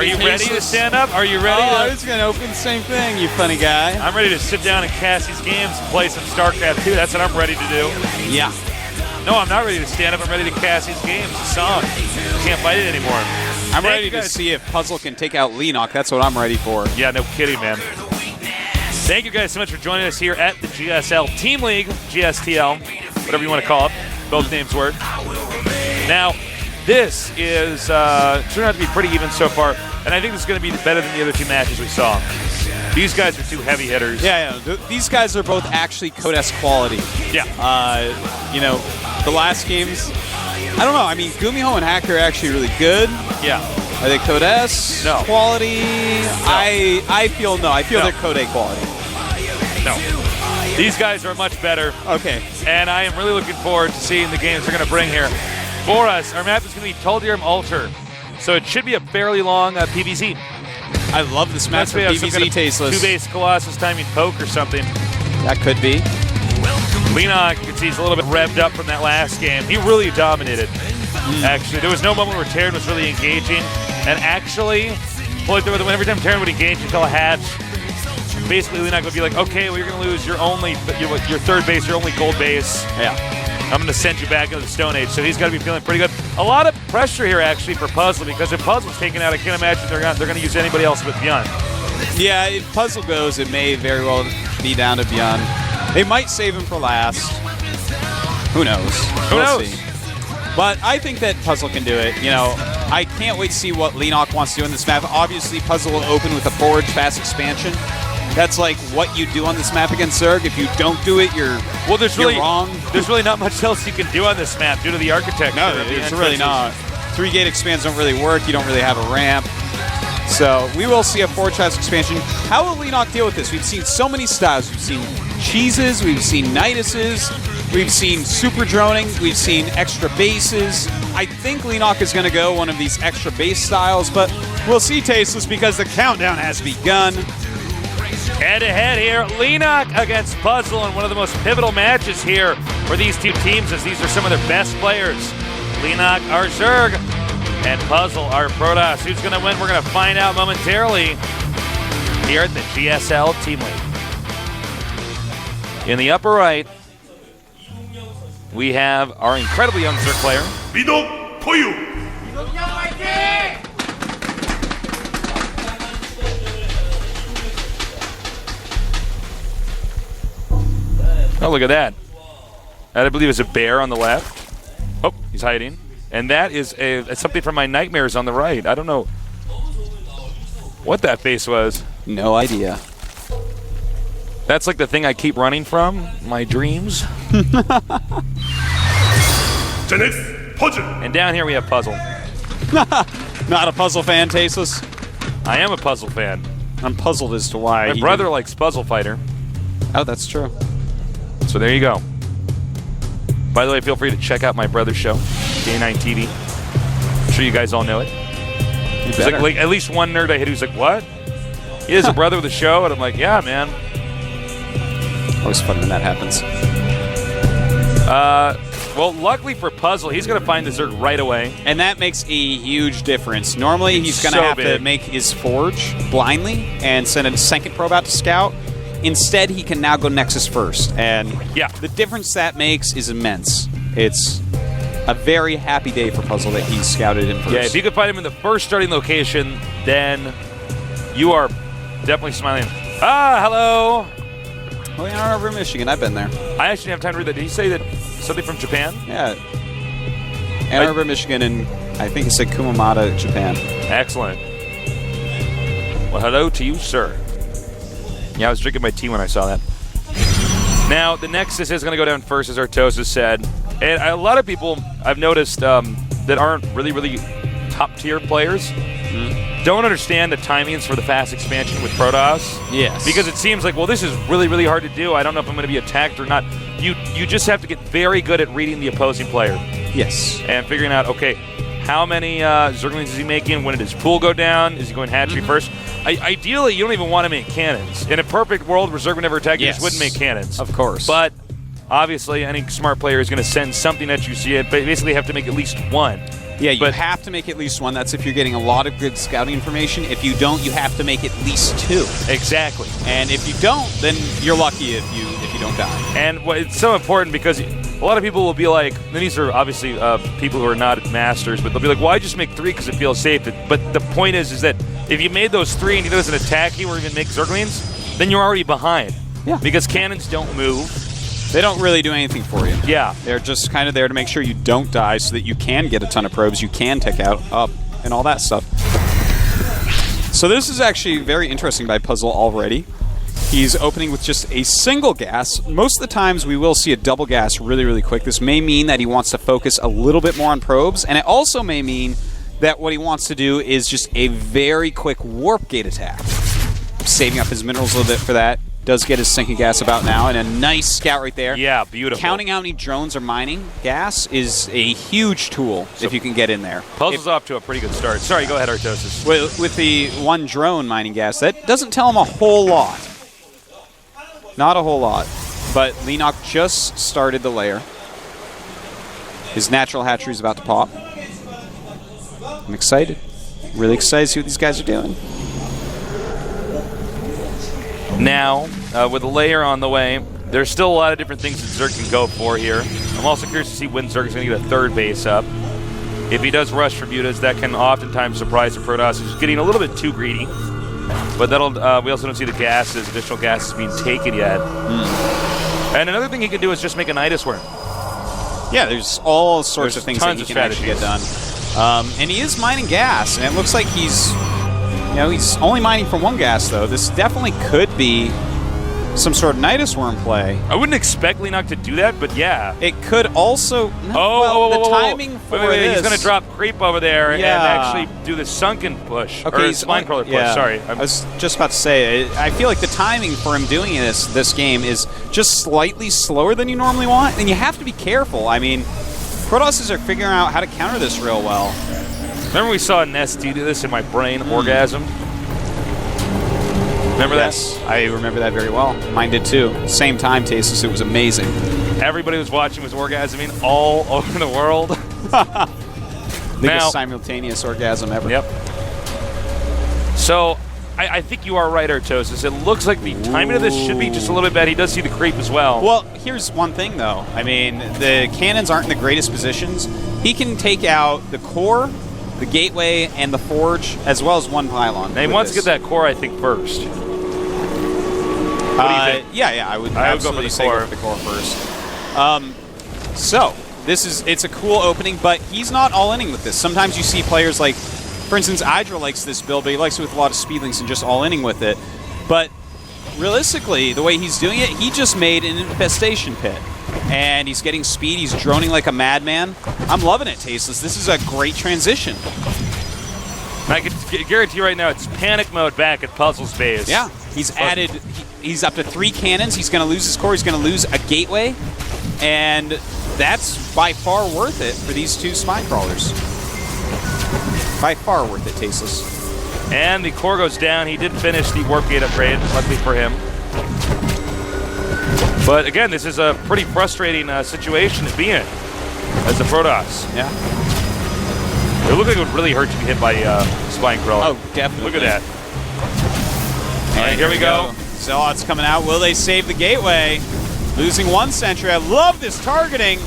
Are you ready to stand up? Are you ready? I was going to open the same thing, you funny guy. I'm ready to sit down in Cassie's games and play some StarCraft 2. That's what I'm ready to do. Yeah. No, I'm not ready to stand up. I'm ready to Cassie's games. The song. Can't fight it anymore. I'm ready to see if Puzzle can take out Lenok. That's what I'm ready for. Yeah, no kidding, man. Thank you guys so much for joining us here at the GSL Team League, GSTL, whatever you want to call it. Both names work. Now, this is turned out to be pretty even so far, and I think this is going to be better than the other two matches we saw. These guys are two heavy hitters. Yeah. These guys are both actually Code S quality. Yeah. The last games, I don't know. I mean, Gumiho and Hacker are actually really good. Yeah. Are they Code S quality? No. I feel they're Code A quality. No. These guys are much better. Okay. And I am really looking forward to seeing the games they're going to bring here. For us, our map is going to be Toldium Altar. So it should be a fairly long PvZ. I love this map for PvZ tasteless. Two-base Colossus timing poke or something. That could be. Lenok, you can see he's a little bit revved up from that last game. He really dominated. Actually, there was no moment where Terran was really engaging. And actually, every time Terran would engage until a hatch, basically Lenok would be like, okay, well, you're going to lose your third base, your only gold base. Yeah. I'm going to send you back into the Stone Age. So he's got to be feeling pretty good. A lot of pressure here, actually, for Puzzle, because if Puzzle's taken out, I can't imagine they're going to use anybody else but Beyond. Yeah, if Puzzle goes, it may very well be down to Beyond. They might save him for last. Who knows? We'll see. But I think that Puzzle can do it. I can't wait to see what Lenok wants to do in this map. Obviously, Puzzle will open with a forward fast expansion. That's like what you do on this map against Zerg. If you don't do it, you're wrong. There's really not much else you can do on this map due to the architecture. No, it's really not. 3-gate expands don't really work. You don't really have a ramp. So we will see a forward fast expansion. How will Lenok deal with this? We've seen so many styles. We've seen cheeses. We've seen Niduses. We've seen super droning. We've seen extra bases. I think Lenok is going to go one of these extra base styles, but we'll see, Tasteless, because the countdown has begun. Head-to-head here, Lenok against Puzzle in one of the most pivotal matches here for these two teams, as these are some of their best players. Lenok, our Zerg, and Puzzle, our Protoss. Who's going to win? We're going to find out momentarily here at the GSL Team League. In the upper right, we have our incredibly young Zerg player. Midok Poyu. Oh, look at that. That, I believe, is a bear on the left. Oh, he's hiding. And that is something from my nightmares on the right. I don't know what that face was. No idea. That's like the thing I keep running from, my dreams. ZeNEX Puzzle. And down here we have Puzzle. Not a Puzzle fan, Tasteless. I am a Puzzle fan. I'm puzzled as to why. My brother likes Puzzle Fighter. Oh, that's true. So there you go. By the way, feel free to check out my brother's show, K9TV. I'm sure you guys all know it. There's like at least one nerd I hit who's like, what? He has a brother with a show? And I'm like, yeah, man. Always fun when that happens. Well, luckily for Puzzle, he's going to find the Zerg right away. And that makes a huge difference. Normally, he's going to have to make his Forge blindly and send a second probe out to scout. Instead, he can now go Nexus first. And the difference that makes is immense. It's a very happy day for Puzzle that he's scouted in first. Yeah, if you could find him in the first starting location, then you are definitely smiling. Ah, hello. Oh, yeah, Ann Arbor, Michigan. I've been there. I actually didn't have time to read that. Did he say that something from Japan? Yeah. Ann Arbor, Michigan, and I think he said Kumamata, Japan. Excellent. Well, hello to you, sir. Yeah, I was drinking my tea when I saw that. Now, the Nexus is going to go down first, as Artosis said. And a lot of people I've noticed that aren't really top-tier players don't understand the timings for the fast expansion with Protoss. Yes. Because it seems like, well, this is really hard to do. I don't know if I'm going to be attacked or not. You just have to get very good at reading the opposing player. Yes. And figuring out, okay, how many Zerglings is he making? When did his pool go down? Is he going hatchery first? Ideally, you don't even want to make cannons. In a perfect world where Zerg would never attack, you just wouldn't make cannons. Of course. But obviously, any smart player is going to send something at you, so you basically have to make at least one. Yeah, you But- have to make at least one. That's if you're getting a lot of good scouting information. If you don't, you have to make at least 2. Exactly. And if you don't, then you're lucky if you don't die. And it's so important because a lot of people will be like, and these are obviously people who are not masters, but they'll be like, well, I just make 3 because it feels safe. But the point is that if you made those 3 and he doesn't attack you or even make Zerglings, then you're already behind. Yeah. Because cannons don't move. They don't really do anything for you. Yeah. They're just kind of there to make sure you don't die so that you can get a ton of probes, you can take out up, and all that stuff. So this is actually very interesting by Puzzle already. He's opening with just a single gas. Most of the times we will see a double gas really, really quick. This may mean that he wants to focus a little bit more on probes, and it also may mean that what he wants to do is just a very quick warp gate attack. Saving up his minerals a little bit for that. Does get his sinking gas about now, and a nice scout right there. Yeah, beautiful. Counting how many drones are mining gas is a huge tool if you can get in there. Puzzle's off to a pretty good start. Sorry, go ahead, Artosis. With the 1 drone mining gas, that doesn't tell him a whole lot. Not a whole lot. But Lenok just started the layer. His natural hatchery is about to pop. I'm excited. Really excited to see what these guys are doing. Now, with a layer on the way, there's still a lot of different things that Zerg can go for here. I'm also curious to see when Zerg's going to get a 3rd base up. If he does rush for Mutas, that can oftentimes surprise the Protoss, who's getting a little bit too greedy. But that'll. We also don't see the gases, additional gases being taken yet. And another thing he can do is just make a Nidus Worm. Yeah, there's all sorts There's of things that tons he of can actually get done. And he is mining gas, and it looks like he's only mining from 1 gas, though. This definitely could be some sort of Nidus Worm play. I wouldn't expect Lenok to do that, but yeah. It could also... the timing for wait, this... he's going to drop creep over there and Yeah. actually do the sunken push. Okay, or spine crawler push, yeah. sorry. I was just about to say, I feel like the timing for him doing this game is just slightly slower than you normally want, and you have to be careful. I mean, Protosses are figuring out how to counter this real well. Remember we saw Nesty do this in my brain orgasm? Remember Yes, I remember that very well. Mine did too. Same time, Tasteless. It was amazing. that? Everybody was watching was orgasming all over the world. Biggest simultaneous orgasm ever. Yep. So, I think you are right, Artosis. It looks like the timing of this should be just a little bit bad. He does see the creep as well. Well, here's one thing, though. I mean, the cannons aren't in the greatest positions. He can take out the core, the gateway, and the forge, as well as 1 pylon. Now he wants to get that core, I think, first. What do you think? Yeah, I would I would go for absolutely the say core. go for the core first. So, it's a cool opening, but he's not all-inning with this. Sometimes you see players like, for instance, Idra likes this build, but he likes it with a lot of speedlings and just all-inning with it. But realistically, the way he's doing it, he just made an infestation pit. And he's getting speed, he's droning like a madman. I'm loving it, Tasteless. This is a great transition. I can guarantee you right now it's panic mode back at Puzzle's base. Yeah, he's up to 3 cannons. He's going to lose his core. He's going to lose a gateway. And that's by far worth it for these 2 spine crawlers. By far worth it, Tasteless. And the core goes down. He did finish the warp gate upgrade, luckily for him. But again, this is a pretty frustrating situation to be in as a Protoss. Yeah. It looked like it would really hurt to be hit by spine crawler. Oh, definitely. Look at that. All right, here we go. Zealot's coming out. Will they save the gateway? Losing 1 sentry. I love this targeting.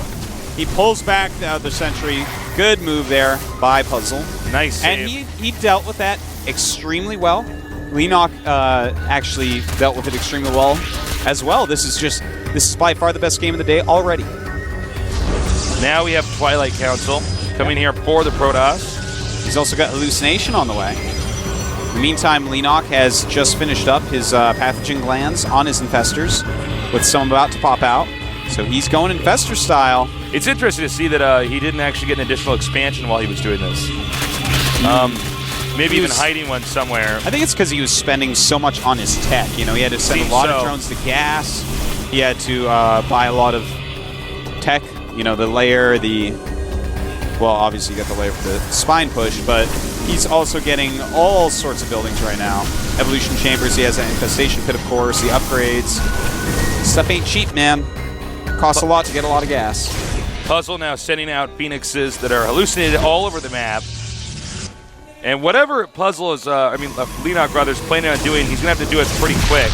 He pulls back the sentry. Good move there by Puzzle. Nice save. And he dealt with that extremely well. Lenok actually dealt with it extremely well as well. This is by far the best game of the day already. Now we have Twilight Council coming here for the Protoss. He's also got Hallucination on the way. In the meantime, Lenok has just finished up his pathogen glands on his infestors, with some about to pop out. So he's going infestor style. It's interesting to see that he didn't actually get an additional expansion while he was doing this. Maybe even hiding one somewhere. I think it's because he was spending so much on his tech. You know, he had to send a lot of drones to gas. He had to buy a lot of tech. You know, the layer, well, obviously you got the layer for the spine push, but he's also getting all sorts of buildings right now. Evolution chambers, he has that infestation pit, of course, the upgrades. Stuff ain't cheap, man. Costs a lot to get a lot of gas. Puzzle now sending out Phoenixes that are hallucinated all over the map. And whatever Puzzle is, Leenock Brothers planning on doing, he's going to have to do it pretty quick.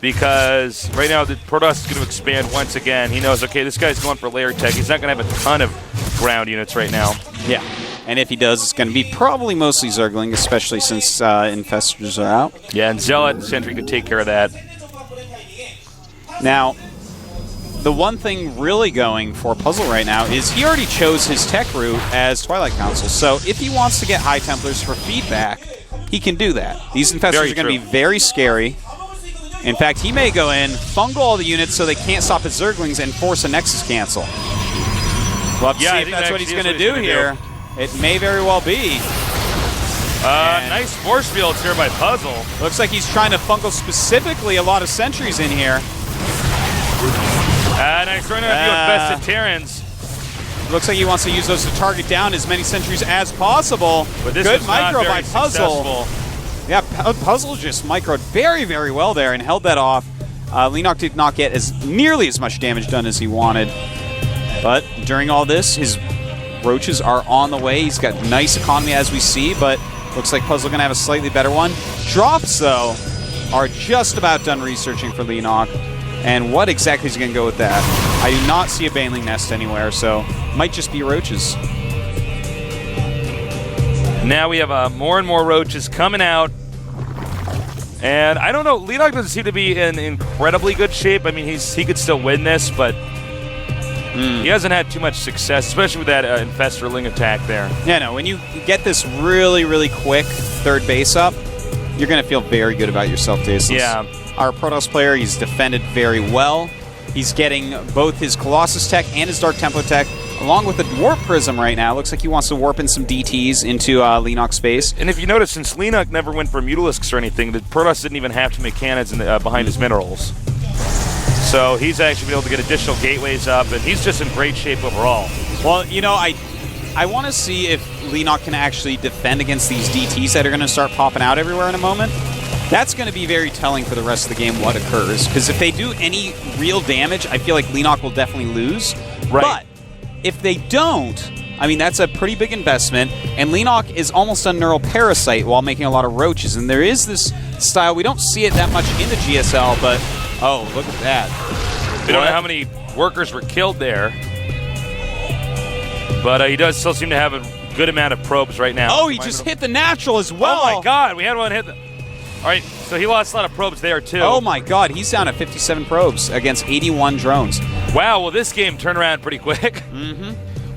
Because right now the Protoss is going to expand once again. He knows, okay, this guy's going for layer tech. He's not going to have a ton of ground units right now. Yeah. And if he does, it's going to be probably mostly Zergling, especially since Infestors are out. Yeah, and Zealot and Sentry could take care of that. Now, the one thing really going for Puzzle right now is he already chose his tech route as Twilight Council. So if he wants to get High Templars for feedback, he can do that. These Infestors are going to be very scary. In fact, he may go in, fungal all the units so they can't stop his Zerglings, and force a Nexus cancel. We'll have to see if that's what he's going to do here. It may very well be. Nice force fields here by Puzzle. Looks like he's trying to fungal specifically a lot of sentries in here. Nice run out of Infested Terrans. Looks like he wants to use those to target down as many sentries as possible. But this good was micro not very by Puzzle. successful. Yeah, Puzzle just microed very, very well there and held that off. Leenock did not get nearly as much damage done as he wanted. But during all this, his Roaches are on the way. He's got nice economy as we see, but looks like Puzzle going to have a slightly better one. Drops, though, are just about done researching for Leenock. And what exactly is he going to go with that? I do not see a Baneling Nest anywhere, so might just be Roaches. Now we have more and more Roaches coming out. And I don't know, Leenock doesn't seem to be in incredibly good shape. I mean, he could still win this, but he hasn't had too much success, especially with that Infesterling attack there. Yeah, no, when you get this really, really quick third base up, you're going to feel very good about yourself, Daceless. Yeah. Our Protoss player, he's defended very well. He's getting both his Colossus tech and his Dark Templar tech, along with the Warp Prism right now. Looks like he wants to warp in some DTs into Leenock space. And if you notice, since Leenock never went for Mutalisks or anything, the Protoss didn't even have to make cannons behind his minerals. So he's actually been able to get additional gateways up, and he's just in great shape overall. Well, you know, I want to see if Leenock can actually defend against these DTs that are going to start popping out everywhere in a moment. That's going to be very telling for the rest of the game what occurs. Because if they do any real damage, I feel like Leenock will definitely lose. Right. But if they don't, I mean, that's a pretty big investment. And Leenock is almost a Neural Parasite while making a lot of Roaches. And there is this style. We don't see it that much in the GSL, but oh, look at that. We don't know how many workers were killed there. But he does still seem to have a good amount of probes right now. Oh, he just hit the natural as well. Oh, my God. We had one hit. All right, so he lost a lot of probes there, too. Oh, my God. He's down at 57 probes against 81 drones. Wow, well, this game turned around pretty quick.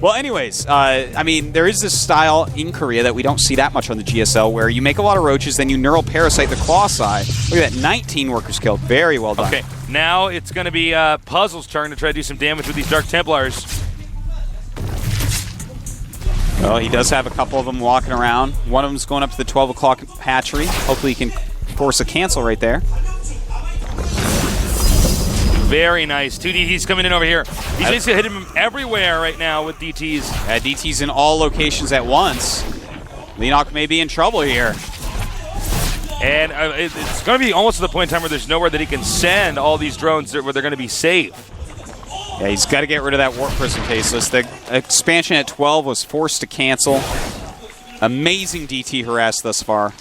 Well, anyways, I mean, there is this style in Korea that we don't see that much on the GSL where you make a lot of Roaches, then you Neural Parasite the Colossi. Look at that, 19 workers killed. Very well done. Okay, now it's going to be Puzzle's turn to try to do some damage with these Dark Templars. Well, he does have a couple of them walking around. One of them's going up to the 12 o'clock hatchery. Hopefully he can force a cancel right there. Very nice. 2 DTs coming in over here. He's basically hitting him everywhere right now with DTs. DTs in all locations at once. Leenock may be in trouble here. And it's going to be almost to the point in time where there's nowhere that he can send all these drones where they're going to be safe. Yeah, he's got to get rid of that Warp Prism Tasteless. The expansion at 12 was forced to cancel. Amazing DT harass thus far.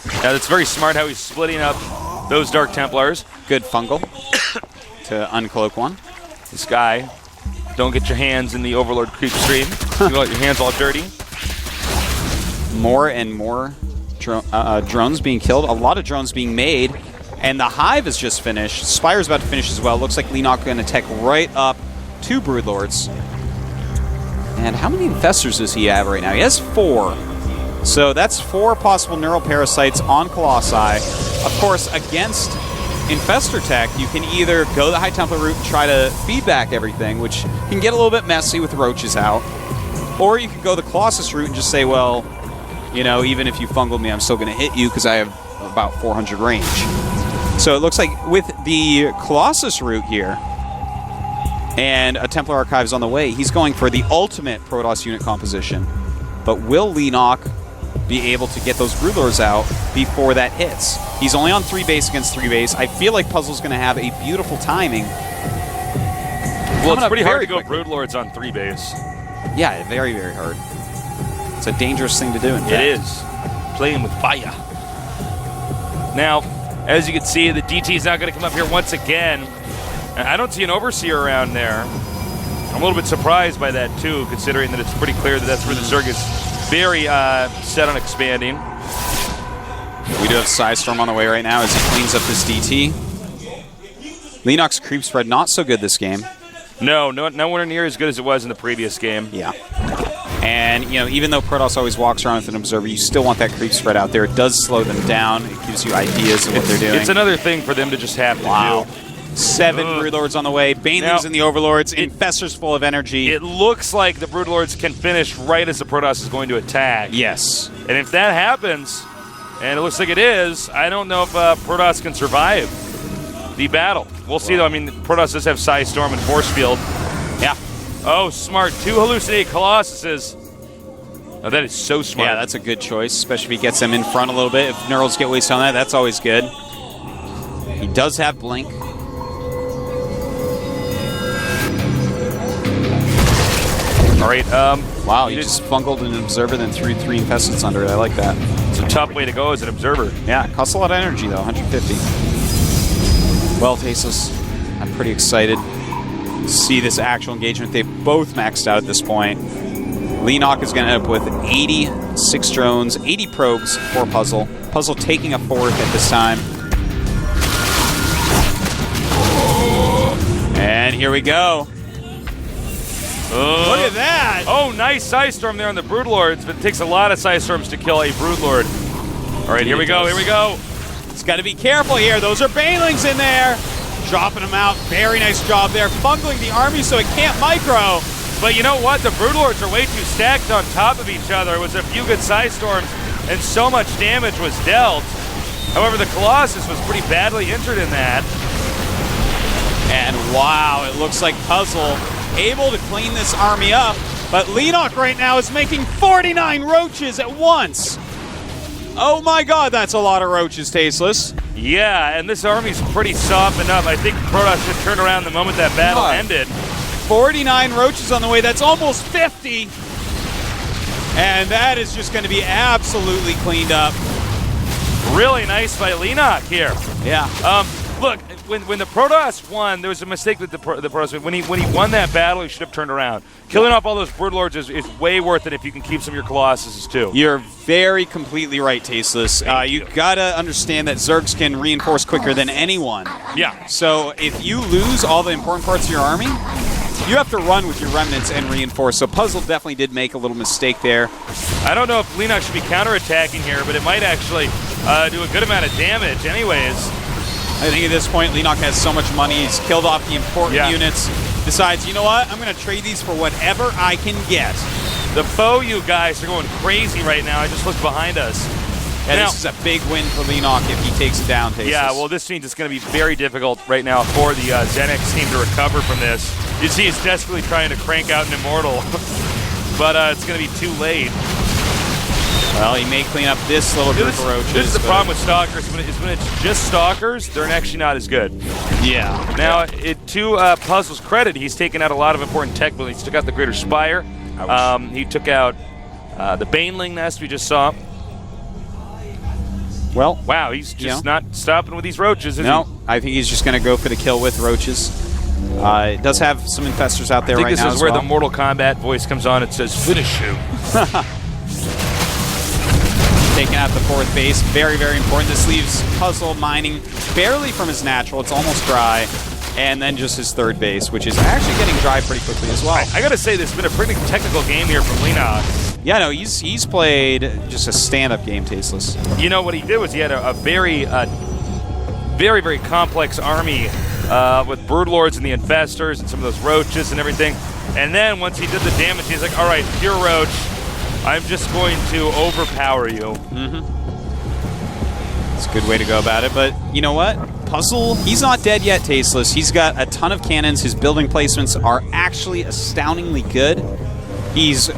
Yeah, that's very smart how he's splitting up those Dark Templars. Good fungal to uncloak one. This guy, don't get your hands in the Overlord creep stream. You got your hands all dirty. More and more drones being killed. A lot of drones being made. And the Hive is just finished. Spire's about to finish as well. Looks like Leenock going to tech right up 2 Broodlords. And how many Infestors does he have right now? He has 4. So that's 4 possible Neural Parasites on Colossi. Of course, against Infestor tech, you can either go the High Templar route and try to feedback everything, which can get a little bit messy with Roaches out. Or you can go the Colossus route and just say, well, you know, even if you fungal me, I'm still going to hit you because I have about 400 range. So it looks like with the Colossus route here, and a Templar Archive is on the way, he's going for the ultimate Protoss unit composition. But will Leenock be able to get those Broodlords out before that hits? He's only on 3 base against 3 base. I feel like Puzzle's going to have a beautiful timing. Well, it's coming up pretty hard to very go quickly. Broodlords on 3 base. Yeah, very, very hard. It's a dangerous thing to do. In fact. It is. Playing with fire. Now, as you can see, the DT is not going to come up here once again. And I don't see an Overseer around there. I'm a little bit surprised by that, too, considering that it's pretty clear that that's where the Zerg is very set on expanding. We do have Psystorm on the way right now as he cleans up this DT. Lennox creep spread not so good this game. No, nowhere near as good as it was in the previous game. Yeah. And, you know, even though Protoss always walks around with an observer, you still want that creep spread out there. It does slow them down. It gives you ideas of what they're doing. It's another thing for them to just have to do. 7 Broodlords on the way. Banelings in the Overlords. Infestors full of energy. It looks like the Broodlords can finish right as the Protoss is going to attack. Yes. And if that happens, and it looks like it is, I don't know if Protoss can survive the battle. We'll see, though. I mean, Protoss does have Psystorm and Force Field. Yeah. Oh, smart. 2 Hallucinated Colossuses. Oh, that is so smart. Yeah, that's a good choice, especially if he gets them in front a little bit. If Neurals get wasted on that, that's always good. He does have Blink. All right. Wow, he just bungled an Observer, then threw 3 Infestants under it. I like that. It's a tough way to go as an Observer. Yeah, it costs a lot of energy, though, 150. Well, Tasteless, I'm pretty excited to see this actual engagement. They've both maxed out at this point. Lennox is going to end up with 86 drones, 80 probes for Puzzle. Puzzle taking a 4th at this time. And here we go. Look at that! Oh, nice Psystorm there on the Broodlords, but it takes a lot of Psystorms to kill a Broodlord. All right, here we go, here we go. It's got to be careful here. Those are Banelings in there. Dropping them out. Very nice job there. Bungling the army so it can't micro. But you know what? The Broodlords are way too stacked on top of each other. It was a few good Psystorms, and so much damage was dealt. However, the Colossus was pretty badly injured in that. And wow, it looks like Puzzle able to clean this army up, but Lennox right now is making 49 roaches at once. Oh my god, that's a lot of roaches, Tasteless. Yeah, and this army's pretty softened up. I think Protoss should turn around the moment that battle ended. 49 roaches on the way, that's almost 50. And that is just going to be absolutely cleaned up. Really nice by Lennox here. Yeah. Look, when the Protoss won, there was a mistake that the Protoss made. When he won that battle, he should have turned around. Killing off all those Broodlords is way worth it if you can keep some of your Colossuses too. You're very completely right, Tasteless. You gotta understand that Zergs can reinforce quicker than anyone. Yeah. So if you lose all the important parts of your army, you have to run with your remnants and reinforce. So Puzzle definitely did make a little mistake there. I don't know if Lennox should be counterattacking here, but it might actually do a good amount of damage anyways. I think at this point, Lennox has so much money. He's killed off the important units. Decides, you know what? I'm going to trade these for whatever I can get. The Foe you guys are going crazy right now. I just looked behind us. Yeah, now, this is a big win for Lennox if he takes it down, Tasteless. Yeah, well, this means it's going to be very difficult right now for the ZeNEX team to recover from this. You see, he's desperately trying to crank out an Immortal, but it's going to be too late. Well, he may clean up this little group of roaches. This is the problem with Stalkers. When it's just Stalkers, they're actually not as good. Yeah. Now, to Puzzle's credit, he's taken out a lot of important tech buildings. He took out the Greater Spire. He took out the Baneling Nest we just saw. Well, wow, he's just not stopping with these roaches, is he? I think he's just going to go for the kill with roaches. It does have some infestors out there right now. I think this is where the Mortal Kombat voice comes on. It says, "Finish him." Taking out the 4th base, very, very important. This leaves Puzzle mining barely from his natural. It's almost dry. And then just his 3rd base, which is actually getting dry pretty quickly as well. I got to say, this has been a pretty technical game here from Lennox. Yeah, no, he's played just a stand-up game, Tasteless. You know, what he did was he had a very, very complex army with Broodlords and the Infestors and some of those roaches and everything. And then once he did the damage, he's like, all right, pure roach. I'm just going to overpower you. It's a good way to go about it, but you know what? Puzzle, he's not dead yet, Tasteless. He's got a ton of cannons. His building placements are actually astoundingly good. He's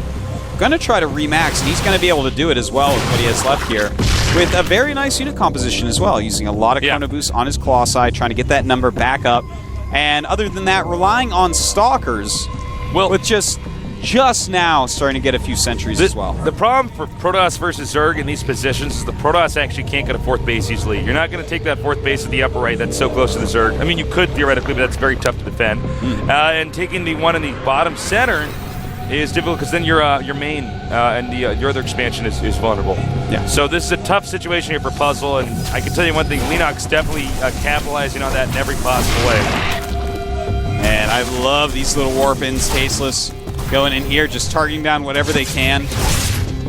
going to try to remax, and he's going to be able to do it as well with what he has left here. With a very nice unit composition as well, using a lot of chrono boosts on his Colossi, trying to get that number back up. And other than that, relying on Stalkers, with just now starting to get a few sentries as well. The problem for Protoss versus Zerg in these positions is the Protoss actually can't get a 4th base easily. You're not going to take that 4th base at the upper right that's so close to the Zerg. I mean, you could theoretically, but that's very tough to defend. And taking the one in the bottom center is difficult because then your main and your other expansion is vulnerable. Yeah. So this is a tough situation here for Puzzle, and I can tell you one thing, Leenox definitely capitalizing on that in every possible way. And I love these little warp-ins, Tasteless. Going in here, just targeting down whatever they can.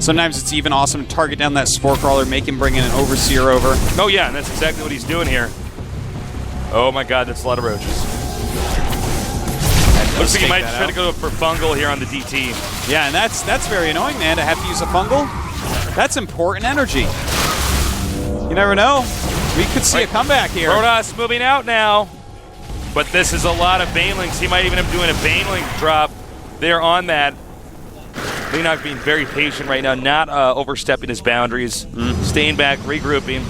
Sometimes it's even awesome to target down that Spore Crawler, make him bring in an Overseer over. Oh yeah, and that's exactly what he's doing here. Oh my god, that's a lot of roaches. Looks like he might try to go for fungal here on the DT. Yeah, and that's very annoying, man, to have to use a fungal. That's important energy. You never know. We could see a comeback here. Protoss moving out now. But this is a lot of Banelings. He might even end up doing a Baneling drop there on that. Leenox being very patient right now, not overstepping his boundaries, staying back, regrouping.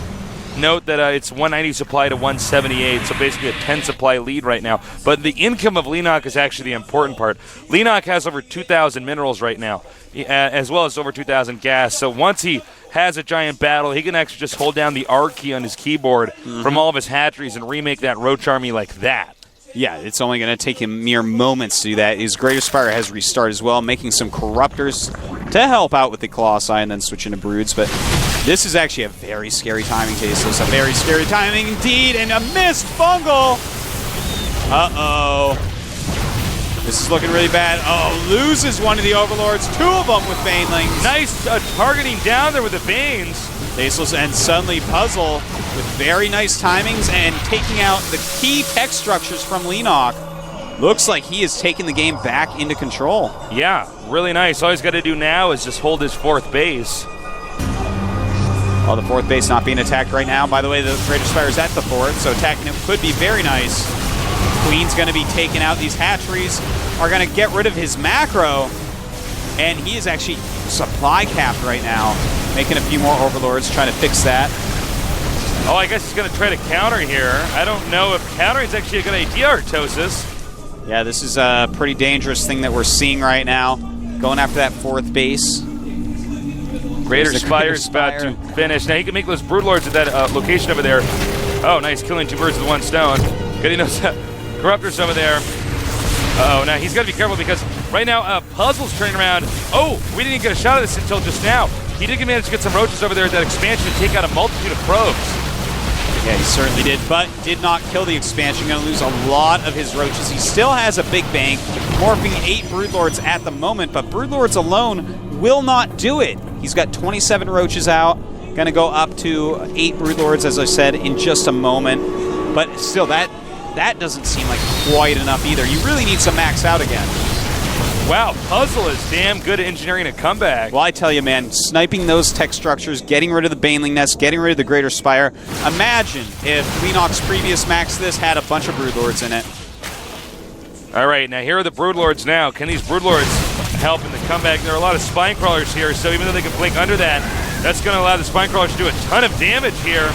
Note that it's 190 supply to 178, so basically a 10 supply lead right now. But the income of Leenox is actually the important part. Leenox has over 2,000 minerals right now, as well as over 2,000 gas. So once he has a giant battle, he can actually just hold down the R key on his keyboard from all of his hatcheries and remake that Roach army like that. Yeah, it's only going to take him mere moments to do that. His Greater Spire has restarted as well, making some Corruptors to help out with the Colossi and then switch into Broods. But this is actually a very scary timing, Tasteless. A very scary timing indeed, and a missed fungal. Uh-oh. This is looking really bad. Oh, loses one of the Overlords. 2 of them with Banelings. Nice targeting down there with the Banes. Tasteless and suddenly Puzzle with very nice timings and taking out the key tech structures from Leenox. Looks like he is taking the game back into control. Yeah, really nice. All he's got to do now is just hold his 4th base. Oh, the 4th base not being attacked right now. By the way, the Greater Spire is at the 4th, so attacking him could be very nice. Queen's going to be taking out. These hatcheries are going to get rid of his macro, and he is actually supply capped right now, making a few more Overlords, trying to fix that. Oh, I guess he's going to try to counter here. I don't know if countering is actually a good idea, Artosis. Yeah, this is a pretty dangerous thing that we're seeing right now. Going after that 4th base. Greater Spire is about to finish. Now he can make those Broodlords at that location over there. Oh, nice, killing 2 birds with 1 stone. Getting those Corruptors over there. Uh-oh, now he's got to be careful because right now Puzzle's turning around. Oh, we didn't even get a shot of this until just now. He did manage to get some roaches over there at that expansion and take out a multitude of probes. Yeah, he certainly did, but did not kill the expansion. Going to lose a lot of his roaches. He still has a big bank, morphing 8 Broodlords at the moment, but Broodlords alone will not do it. He's got 27 roaches out. Going to go up to 8 Broodlords, as I said, in just a moment. But still, that doesn't seem like quite enough either. You really need some max out again. Wow, Puzzle is damn good at engineering a comeback. Well, I tell you, man, sniping those tech structures, getting rid of the Baneling Nest, getting rid of the Greater Spire. Imagine if Leenox's previous max this had a bunch of Broodlords in it. All right, now here are the Broodlords now. Can these Broodlords help in the comeback? There are a lot of Spine Crawlers here, so even though they can blink under that, that's going to allow the Spine Crawlers to do a ton of damage here.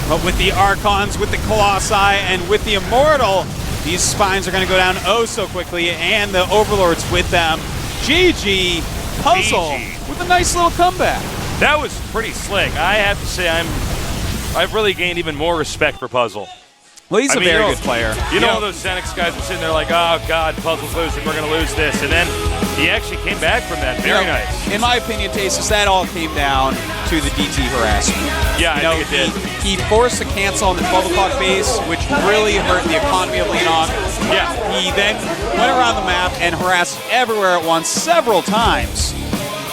But with the Archons, with the Colossi, and with the Immortal, these Spines are going to go down oh so quickly, and the Overlords with them. GG, Puzzle with a nice little comeback. That was pretty slick. I have to say I've really gained even more respect for Puzzle. Well, he's a very good player. You know, all those ZeNEX guys were sitting there like, oh, God, Puzzle's losing. We're going to lose this. And then he actually came back from that. Very nice. In my opinion, Tasteless, that all came down to the DT harassment. Yeah, I think it did. He forced a cancel on the 12 o'clock base, which really hurt the economy of Leenox. Yeah. He then went around the map and harassed everywhere at once several times.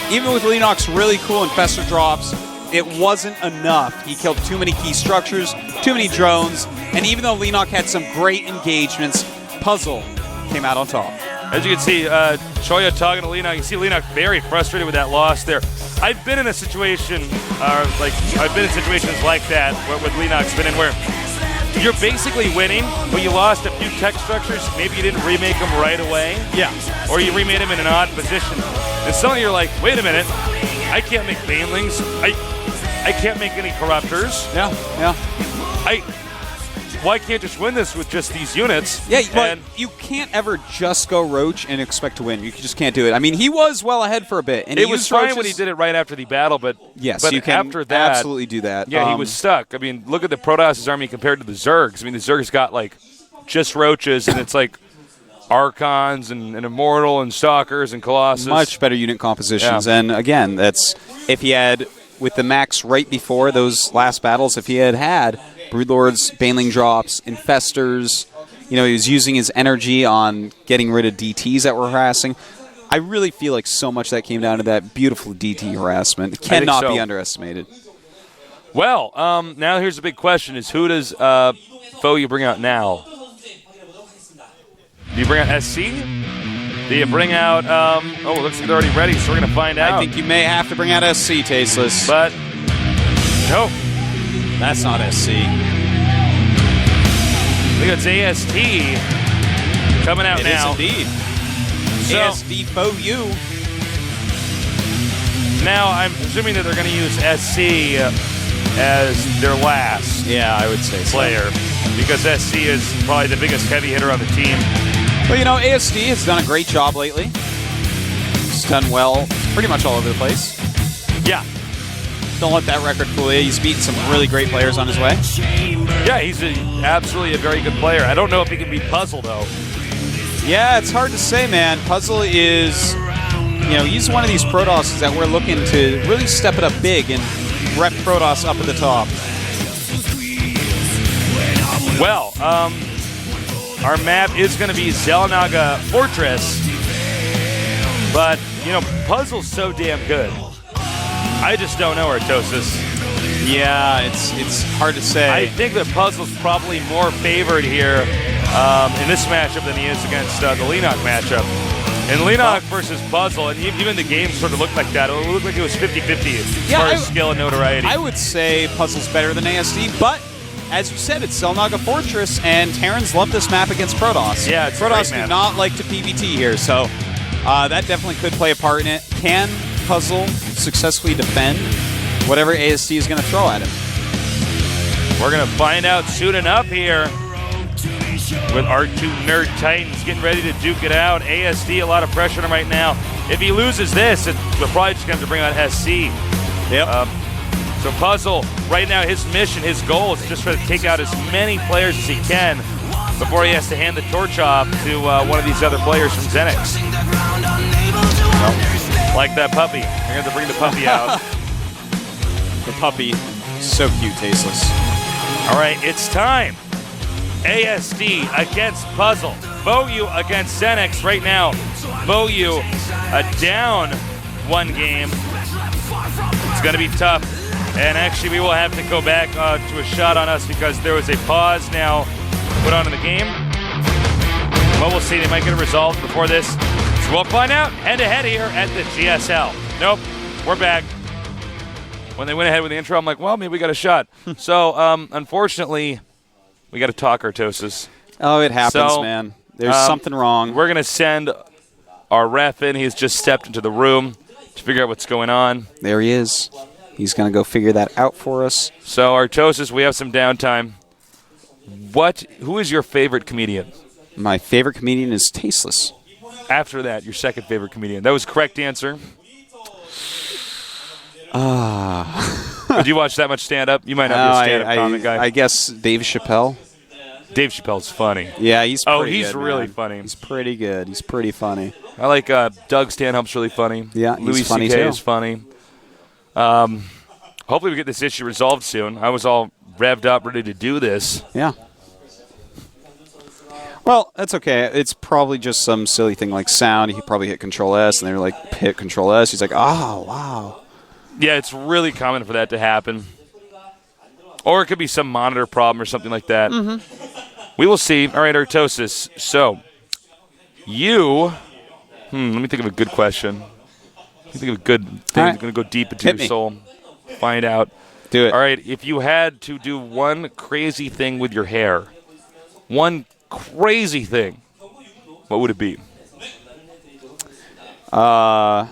Even with Leenox really cool infestor drops, it wasn't enough. He killed too many key structures, too many drones, and even though Leenox had some great engagements, Puzzle came out on top. As you can see, Choya talking to Leenox. You see Leenox very frustrated with that loss there. I've been in a situation, situations like that with Leenox been in where you're basically winning, but you lost a few tech structures. Maybe you didn't remake them right away. Yeah. Or you remade them in an odd position. And suddenly you're like, wait a minute, I can't make Banelings. I can't make any Corruptors. Yeah. why can't just win this with just these units? Yeah, but And you can't ever just go Roach and expect to win. You just can't do it. I mean, he was well ahead for a bit. And it was fine when he did it right after the battle, but, yes, but you can after that, absolutely do that. Yeah, he was stuck. I mean, look at the Protoss' army compared to the Zergs. I mean, the Zergs got, like, just Roaches, and it's like Archons and Immortal and Stalkers and Colossus. Much better unit compositions. Yeah. And, again, that's if he had, with the max right before those last battles, if he had Broodlords, Baneling Drops, Infestors, he was using his energy on getting rid of DTs that were harassing. I really feel like so much that came down to that beautiful DT harassment. It cannot be underestimated. Well, now here's the big question: is who does foe you bring out now? Do you bring out SC? Do you bring out? It looks like they're already ready, so we're gonna find out. I think you may have to bring out SC, Tasteless. But no, that's not SC. I think it's AST coming out now. It is indeed. So, ASD foe you. Now I'm presuming that they're going to use SC as their last I would say player because SC is probably the biggest heavy hitter on the team. Well, ASD has done a great job lately. He's done well pretty much all over the place. Yeah. Don't let that record fool you. He's beaten some really great players on his way. Yeah, he's absolutely a very good player. I don't know if he can beat Puzzle, though. Yeah, it's hard to say, man. Puzzle is, he's one of these Protosses that we're looking to really step it up big and rep Protoss up at the top. Well, our map is going to be Xel'Naga Fortress, but, Puzzle's so damn good. I just don't know, Artosis. Yeah, it's hard to say. I think that Puzzle's probably more favored here in this matchup than he is against the Lenok matchup. And Lenok versus Puzzle, and even the game sort of looked like that. It looked like it was 50-50 as far as skill and notoriety. I would say Puzzle's better than ASD, but as you said, it's Xel'Naga Fortress, and Terrans love this map against Protoss. Yeah, it's Protoss a great map. do not like to PvT here, so that definitely could play a part in it. Can Puzzle successfully defend whatever ASD is going to throw at him? We're going to find out soon enough here with our two Nerd Titans getting ready to duke it out. ASD, a lot of pressure on him right now. If he loses this, we're probably just going to have to bring out SC. Yep. So Puzzle, right now, his mission, his goal is just to take out as many players as he can before he has to hand the torch off to one of these other players from ZeNEX. Like that puppy. They're going to bring the puppy out. The puppy, so cute, Tasteless. All right, it's time. ASD against Puzzle. Voyu against ZeNEX right now. Voyu down one game. It's going to be tough. And actually, we will have to go back to a shot on us because there was a pause now put on in the game. But we'll see. They might get it resolved before this. So we'll find out head-to-head here at the GSL. Nope, we're back. When they went ahead with the intro, I'm like, well, maybe we got a shot. So, unfortunately, we got to talk Artosis. Oh, it happens, man. There's something wrong. We're going to send our ref in. He's just stepped into the room to figure out what's going on. There he is. He's going to go figure that out for us. So, Artosis, we have some downtime. Who is your favorite comedian? My favorite comedian is Tasteless. After that, your second favorite comedian. That was the correct answer. Did you watch that much stand-up? You might not be a stand-up comic guy. I guess Dave Chappelle. Dave Chappelle's funny. Yeah, he's pretty he's good, really man. funny. He's pretty good. He's pretty funny. I like Doug Stanhope's really funny. Yeah, Louis he's funny C.K. too. is funny. Hopefully we get this issue resolved soon. I was all revved up, ready to do this. Yeah. Well, that's okay. It's probably just some silly thing like sound. He probably hit Control-S, and they were like, hit Control-S. He's like, oh, wow. Yeah, it's really common for that to happen. Or it could be some monitor problem or something like that. Mm-hmm. We will see. All right, Artosis. So, let me think of a good question. Let me think of a good thing. I'm going to go deep into your soul. Find out. Do it. All right, if you had to do one crazy thing with your hair, one crazy thing, what would it be? Have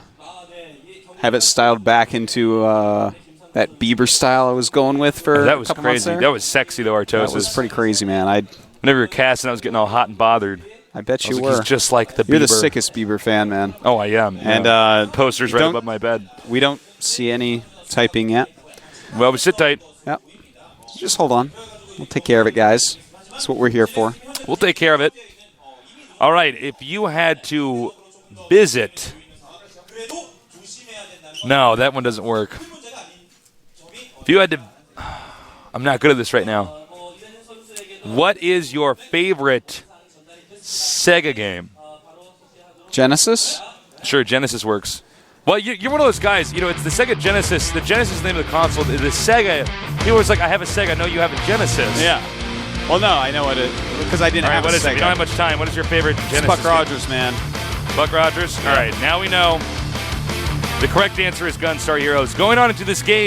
it styled back into that Bieber style I was going with for That a was couple months crazy. there. That was sexy, though, Artosis. That was pretty crazy, man. Whenever you were casting, I was getting all hot and bothered. I bet I you was were. like, he's just like the Bieber. You're the sickest Bieber fan, man. Oh, I am. And posters right above my bed. We don't see any typing yet. Well, we sit tight. Yep. Just hold on. We'll take care of it, guys. That's what we're here for. We'll take care of it. All right. If you had to visit. No, that one doesn't work. If you had to. I'm not good at this right now. What is your favorite Sega game? Genesis? Sure, Genesis works. Well, you're one of those guys, it's the Sega Genesis. The Genesis is the name of the console. The Sega, he was like, I have a Sega. No, you have a Genesis. Yeah. Well, no, I know what it is. Because I didn't have a Sega. We don't have much time. What is your favorite Genesis? It's Buck Rogers, man. Buck Rogers? Yeah. All right, now we know. The correct answer is Gunstar Heroes. Going on into this game.